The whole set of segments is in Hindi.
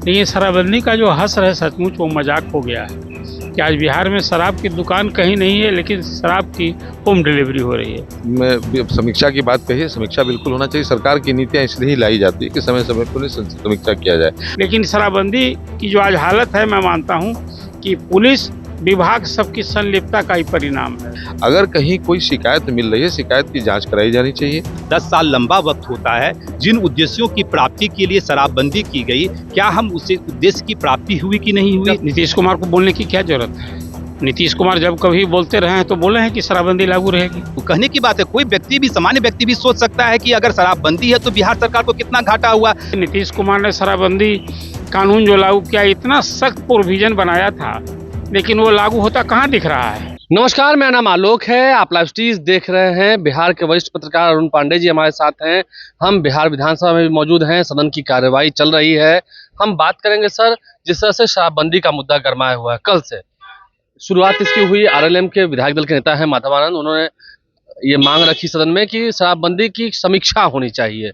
लेकिन शराबबंदी का जो हश्र है सचमुच वो मजाक हो गया है कि आज बिहार में शराब की दुकान कहीं नहीं है, लेकिन शराब की होम डिलीवरी हो रही है। मैं समीक्षा की बात कही है, समीक्षा बिल्कुल होना चाहिए। सरकार की नीतियां इसलिए ही लाई जाती है कि समय समय पर समीक्षा किया जाए। लेकिन शराबबंदी की जो आज हालत है, मैं मानता हूँ कि पुलिस विभाग सबकी संलिप्तता का ही परिणाम है। अगर कहीं कोई शिकायत मिल रही है, शिकायत की जांच कराई जानी चाहिए। 10 साल लंबा वक्त होता है। जिन उद्देश्यों की प्राप्ति के लिए शराबबंदी की गई, क्या हम उसे उद्देश्य की प्राप्ति हुई कि नहीं हुई? नीतीश कुमार को बोलने की क्या जरूरत है? नीतीश कुमार जब कभी बोलते रहे हैं तो बोले हैं कि शराबबंदी लागू रहेगी। तो कहने की बात है, कोई व्यक्ति भी, सामान्य व्यक्ति भी सोच सकता है कि अगर शराबबंदी है तो बिहार सरकार को कितना घाटा हुआ। नीतीश कुमार ने शराबबंदी कानून जो लागू किया, इतना सख्त प्रोविजन बनाया था, लेकिन वो लागू होता कहाँ दिख रहा है। नमस्कार, मेरा नाम आलोक है। आप लाइव स्टीज देख रहे हैं। बिहार के वरिष्ठ पत्रकार अरुण पांडे जी हमारे साथ हैं। हम बिहार विधानसभा में भी मौजूद हैं। सदन की कार्यवाही चल रही है। हम बात करेंगे सर, जिस तरह से शराबबंदी का मुद्दा गरमाया हुआ है, कल से शुरुआत इसकी हुई। आरएलएम के विधायक दल के नेता हैं माधवानंद, उन्होंने ये मांग रखी सदन में कि शराबबंदी की समीक्षा होनी चाहिए।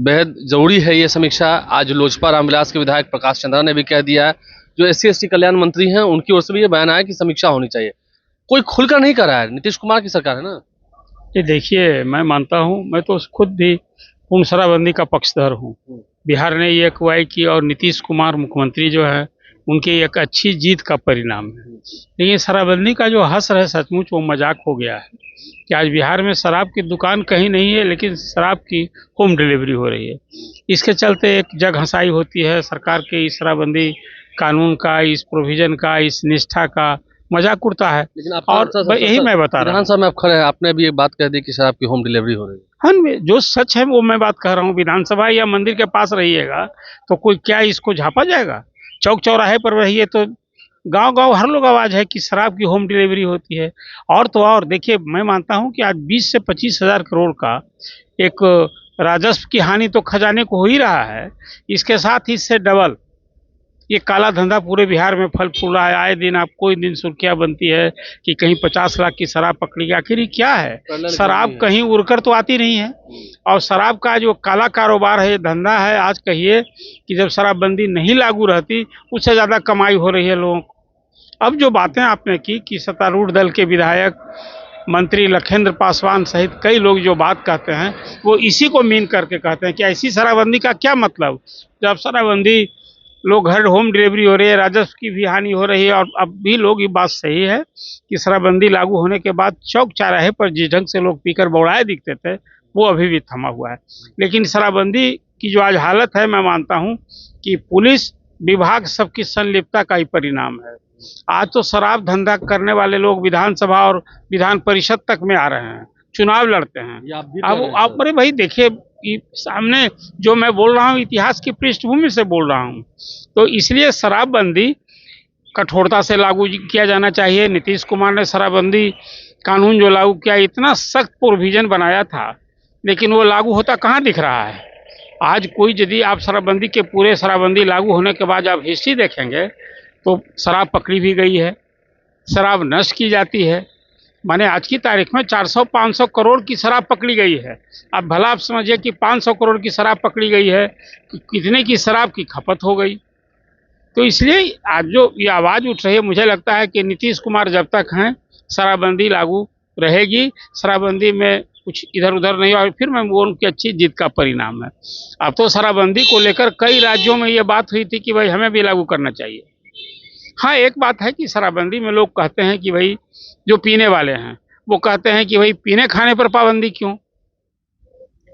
बेहद जरूरी है ये समीक्षा। आज लोजपा रामविलास के विधायक प्रकाश चंद्रा ने भी कह दिया, जो SC/ST कल्याण मंत्री हैं उनकी ओर से भी ये बयान आया कि समीक्षा होनी चाहिए। कोई खुलकर नहीं कर रहा है। नीतीश कुमार की सरकार है ना। ये देखिए, मैं मानता हूँ, मैं तो खुद भी पूर्ण शराबबंदी का पक्षधर हूँ। बिहार ने ये अगुवाई की और नीतीश कुमार मुख्यमंत्री जो है उनकी एक अच्छी जीत का परिणाम है। लेकिन शराबबंदी का जो हश्र है सचमुच वो मजाक हो गया है कि आज बिहार में शराब की दुकान कहीं नहीं है, लेकिन शराब की होम डिलीवरी हो रही है। इसके चलते एक जग हंसाई होती है सरकार के इस शराबबंदी कानून का, इस प्रोविजन का, इस निष्ठा का मजाक उड़ता है। लेकिन आप और यही मैं बता रहा हूँ। विधानसभा में आप खड़े हैं, आपने भी एक बात कह दी कि शराब की होम डिलीवरी हो रही है। हाँ, जो सच है वो मैं बात कर रहा हूँ। विधानसभा या मंदिर के पास रहिएगा तो कोई क्या इसको झापा जाएगा? चौक चौराहे पर रहिए तो गांव गांव हर लोग आवाज है कि शराब की होम डिलीवरी होती है। और तो और देखिए, मैं मानता हूँ कि आज 20 से 25 हजार करोड़ का एक राजस्व की हानि तो खजाने को हो ही रहा है। इसके साथ ही इससे डबल ये काला धंधा पूरे बिहार में फल फूल रहा है। आए दिन आप कोई दिन सुर्खियां बनती है कि कहीं 50 लाख की शराब पकड़ी गई। आखिर ये क्या है? शराब कहीं उड़कर तो आती नहीं है। और शराब का जो काला कारोबार है, ये धंधा है, आज कहिए कि जब शराबबंदी नहीं लागू रहती उससे ज़्यादा कमाई हो रही है लोगों को। अब जो बातें आपने की कि सत्तारूढ़ दल के विधायक मंत्री लखेंद्र पासवान सहित कई लोग जो बात कहते हैं वो इसी को मीन करके कहते हैं कि ऐसी शराबबंदी का क्या मतलब, जब शराबबंदी लोग घर होम डिलीवरी हो रही है, राजस्व की भी हानि हो रही है। और अब भी लोग, ये बात सही है कि शराबबंदी लागू होने के बाद चौक चौराहे पर जिस ढंग से लोग पीकर बौड़ाए दिखते थे वो अभी भी थमा हुआ है। लेकिन शराबबंदी की जो आज हालत है, मैं मानता हूँ कि पुलिस विभाग सबकी संलिप्तता का ही परिणाम है। आज तो शराब धंधा करने वाले लोग विधानसभा और विधान परिषद तक में आ रहे हैं, चुनाव लड़ते हैं। अब अरे भाई देखिए, सामने जो मैं बोल रहा हूँ इतिहास की पृष्ठभूमि से बोल रहा हूँ। तो इसलिए शराबबंदी कठोरता से लागू किया जाना चाहिए। नीतीश कुमार ने शराबबंदी कानून जो लागू किया, इतना सख्त प्रोविजन बनाया था, लेकिन वो लागू होता कहाँ दिख रहा है। आज कोई, यदि आप शराबबंदी के पूरे शराबबंदी लागू होने के बाद आप हिस्ट्री देखेंगे तो शराब पकड़ी भी गई है, शराब नष्ट की जाती है। माने आज की तारीख में 400-500 करोड़ की शराब पकड़ी गई है। अब भला आप समझिए कि 500 करोड़ की शराब पकड़ी गई है, कितने की शराब की खपत हो गई। तो इसलिए आज जो ये आवाज़ उठ रही है, मुझे लगता है कि नीतीश कुमार जब तक हैं शराबबंदी लागू रहेगी। शराबबंदी में कुछ इधर उधर नहीं, और फिर मैं वो उनकी अच्छी जीत का परिणाम है। अब तो शराबबंदी को लेकर कई राज्यों में ये बात हुई थी कि भाई हमें भी लागू करना चाहिए। हाँ, एक बात है कि शराबबंदी में लोग कहते हैं कि भाई जो पीने वाले हैं वो कहते हैं कि भाई पीने खाने पर पाबंदी क्यों,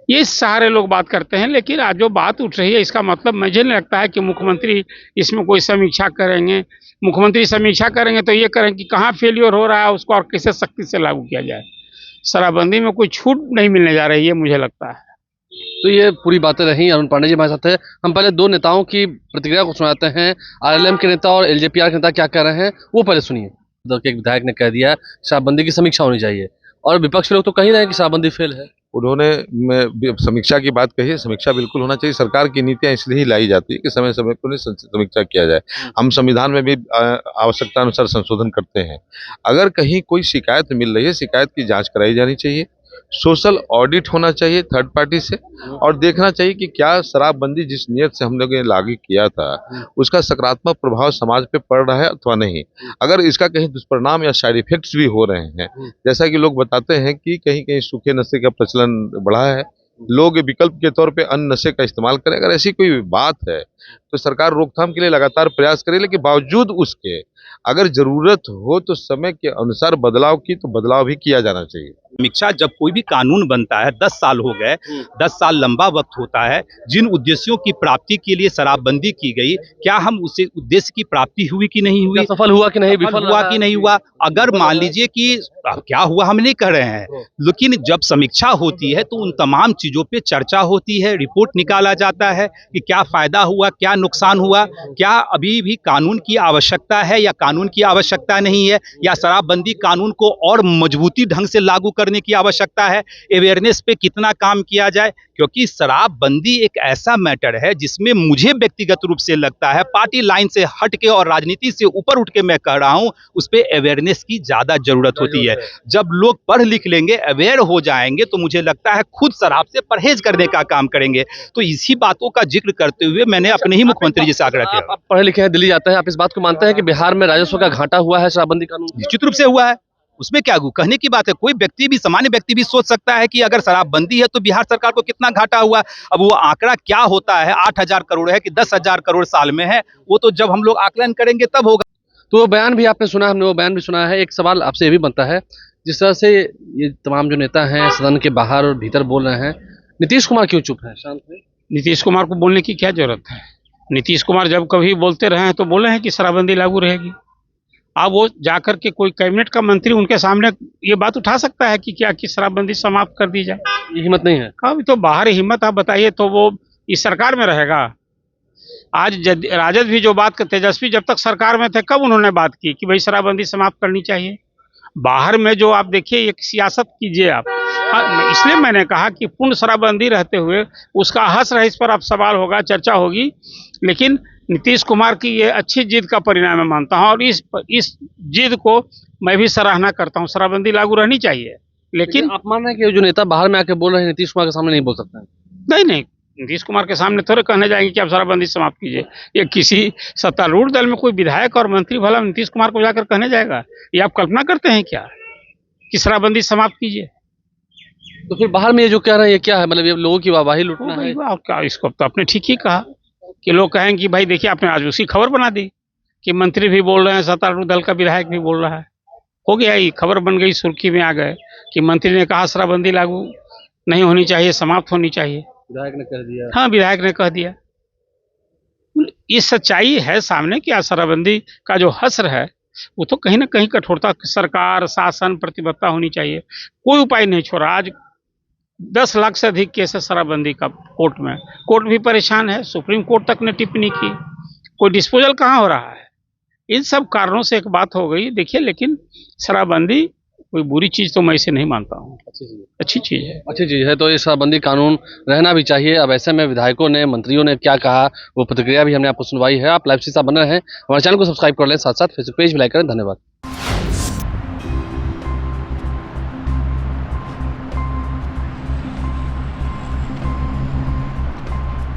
ये सारे लोग बात करते हैं। लेकिन आज जो बात उठ रही है, इसका मतलब मुझे नहीं लगता है कि मुख्यमंत्री इसमें कोई समीक्षा करेंगे। मुख्यमंत्री समीक्षा करेंगे तो ये करेंगे कि कहाँ फेलियर हो रहा है उसको और कैसे सख्ती से लागू किया जाए। शराबबंदी में कोई छूट नहीं मिलने जा रही है, मुझे लगता है। तो ये पूरी बातें रही। अरुण पांडे जी हमारे साथ है। हम पहले दो नेताओं की प्रतिक्रिया को सुनाते हैं। आरएलएम के नेता और LJPR के नेता क्या कह रहे हैं वो पहले सुनिए। दल के एक विधायक ने कह दिया शराबबंदी की समीक्षा होनी चाहिए, और विपक्ष के लोग तो कह रहे हैं कि शराबबंदी फेल है। उन्होंने समीक्षा की बात कही है, समीक्षा बिल्कुल होना चाहिए। सरकार की नीतियां इसलिए ही लाई जाती है कि समय समय पर समीक्षा किया जाए। हम संविधान में भी आवश्यकता अनुसार संशोधन करते हैं। अगर कहीं कोई शिकायत मिल रही है, शिकायत की जांच कराई जानी चाहिए। सोशल ऑडिट होना चाहिए थर्ड पार्टी से, और देखना चाहिए कि क्या शराबबंदी जिस नियत से हम लोग ने लागू किया था उसका सकारात्मक प्रभाव समाज पे पड़ रहा है अथवा नहीं। अगर इसका कहीं दुष्परिणाम या साइड इफेक्ट्स भी हो रहे हैं, जैसा कि लोग बताते हैं कि कहीं कहीं सूखे नशे का प्रचलन बढ़ा है, लोग विकल्प के तौर पे अन्य नशे का इस्तेमाल करें, अगर ऐसी कोई बात है तो सरकार रोकथाम के लिए लगातार प्रयास करे, लेकिन बावजूद उसके अगर जरूरत हो तो समय के अनुसार बदलाव की तो बदलाव भी किया जाना चाहिए। समीक्षा जब कोई भी कानून बनता है 10 साल हो गए, 10 साल लंबा वक्त होता है। जिन उद्देश्यों की प्राप्ति के लिए शराबबंदी की गई, क्या हम उसे उद्देश्य की प्राप्ति हुई कि नहीं हुई, सफल हुआ कि नहीं, विफल हुआ कि नहीं हुआ। अगर मान लीजिए कि क्या हुआ हम नहीं कह रहे हैं, लेकिन जब समीक्षा होती है तो उन तमाम चीजों पे चर्चा होती है, रिपोर्ट निकाला जाता है कि क्या फायदा हुआ, क्या नुकसान हुआ, क्या अभी भी कानून की आवश्यकता है या कानून की आवश्यकता नहीं है, या शराबबंदी कानून को और मजबूती ढंग से लागू करने की आवश्यकता है, अवेयरनेस पे कितना काम किया जाए। क्योंकि शराबबंदी एक ऐसा मैटर है जिसमें मुझे व्यक्तिगत रूप से लगता है पार्टी लाइन से हट के और राजनीति से ऊपर उठ के मैं कह रहा हूं, उस पे अवेयरनेस की ज्यादा जरूरत होती है। जब लोग पढ़ लिख लेंगे, अवेयर हो जाएंगे, तो मुझे लगता है खुद शराब से परहेज करने का काम करेंगे। तो इसी बातों का जिक्र करते हुए मैंने अपने ही मुख्यमंत्री जी से आग्रह किया। आप पढ़े लिखे हैं, दिल्ली जाते हैं, आप इस बात को मानते हैं कि बिहार में राजस्व का घाटा हुआ है शराबबंदी कानून? निश्चित रूप से हुआ है, उसमें क्या कहने की बात है। कोई व्यक्ति भी, सामान्य व्यक्ति भी सोच सकता है कि अगर शराबबंदी है तो बिहार सरकार को कितना घाटा हुआ। अब वो आंकड़ा क्या होता है, 8,000 करोड़ है कि 10,000 करोड़ साल में है, वो तो जब हम लोग आकलन करेंगे तब होगा। तो वो बयान भी आपने सुना, हमने वो बयान भी सुना है। एक सवाल आपसे ये भी बनता है, जिस तरह से ये तमाम जो नेता हैं सदन के बाहर और भीतर बोल रहे हैं, नीतीश कुमार क्यों चुप हैं, शांत हैं? नीतीश कुमार को बोलने की क्या जरूरत है? नीतीश कुमार जब कभी बोलते रहे हैं तो बोले हैं कि शराबबंदी लागू रहेगी। अब वो जाकर के कोई कैबिनेट का मंत्री उनके सामने ये बात उठा सकता है कि क्या कि शराबबंदी समाप्त कर दी जाए? ये हिम्मत नहीं है। अभी तो बाहर हिम्मत, आप बताइए, तो वो इस सरकार में रहेगा। आज राजद भी जो बात करते, तेजस्वी जब तक सरकार में थे कब उन्होंने बात की कि भाई शराबबंदी समाप्त करनी चाहिए? बाहर में जो आप देखिए एक सियासत कीजिए आप। हाँ, इसलिए मैंने कहा कि पूर्ण शराबबंदी रहते हुए उसका हस रहिस पर अब सवाल होगा, चर्चा होगी। लेकिन नीतीश कुमार की ये अच्छी जिद का परिणाम मैं मानता हूँ, और इस जिद को मैं भी सराहना करता हूँ। शराबबंदी लागू रहनी चाहिए, लेकिन आप मान रहे हैं कि जो नेता बाहर में आके बोल रहे हैं नीतीश कुमार के सामने नहीं बोल सकते हैं? नहीं, नीतीश कुमार के सामने थोड़े कहने जाएंगे कि आप शराबबंदी समाप्त कीजिए। ये किसी सत्तारूढ़ दल में कोई विधायक और मंत्री भला नीतीश कुमार को जाकर कहने जाएगा? ये आप कल्पना करते हैं क्या कि शराबबंदी समाप्त कीजिए? तो फिर बाहर में ये जो कह रहे हैं ये क्या है, मतलब ये लोगों की वाहवाही लूटना है? आप क्या, इसको तो आपने ठीक ही कहा कि लोग कहेंगे कि भाई देखिए आपने आज उसकी खबर बना दी कि मंत्री भी बोल रहे हैं, सत्तारूढ़ दल का विधायक भी बोल रहा है। हो गया, ये खबर बन गई, सुर्खी में आ गए कि मंत्री ने कहा शराबबंदी लागू नहीं होनी चाहिए, समाप्त होनी चाहिए। विधायक ने कह दिया। हाँ, विधायक ने कह दिया। ये सच्चाई है सामने कि शराबबंदी का जो हस्र है वो तो कहीं ना कहीं कठोरता, सरकार, शासन, प्रतिबद्धता होनी चाहिए। कोई उपाय नहीं छोड़ा। आज 10 लाख से अधिक केस है शराबबंदी का कोर्ट में। कोर्ट भी परेशान है, सुप्रीम कोर्ट तक ने टिप्पणी की, कोई डिस्पोजल कहाँ हो रहा है? इन सब कारणों से एक बात हो गई। देखिए, लेकिन शराबबंदी कोई बुरी चीज तो मैं इसे नहीं मानता हूँ, अच्छी चीज है। अच्छी चीज है, तो ये शराबबंदी कानून रहना भी चाहिए। अब ऐसे में विधायकों ने, मंत्रियों ने क्या कहा, वो प्रतिक्रिया भी हमने आपको सुनवाई है। आप लाइव से बने रहें, हमारे चैनल को सब्सक्राइब कर लें, साथ साथ फेसबुक पेज भी लाइक करें। धन्यवाद।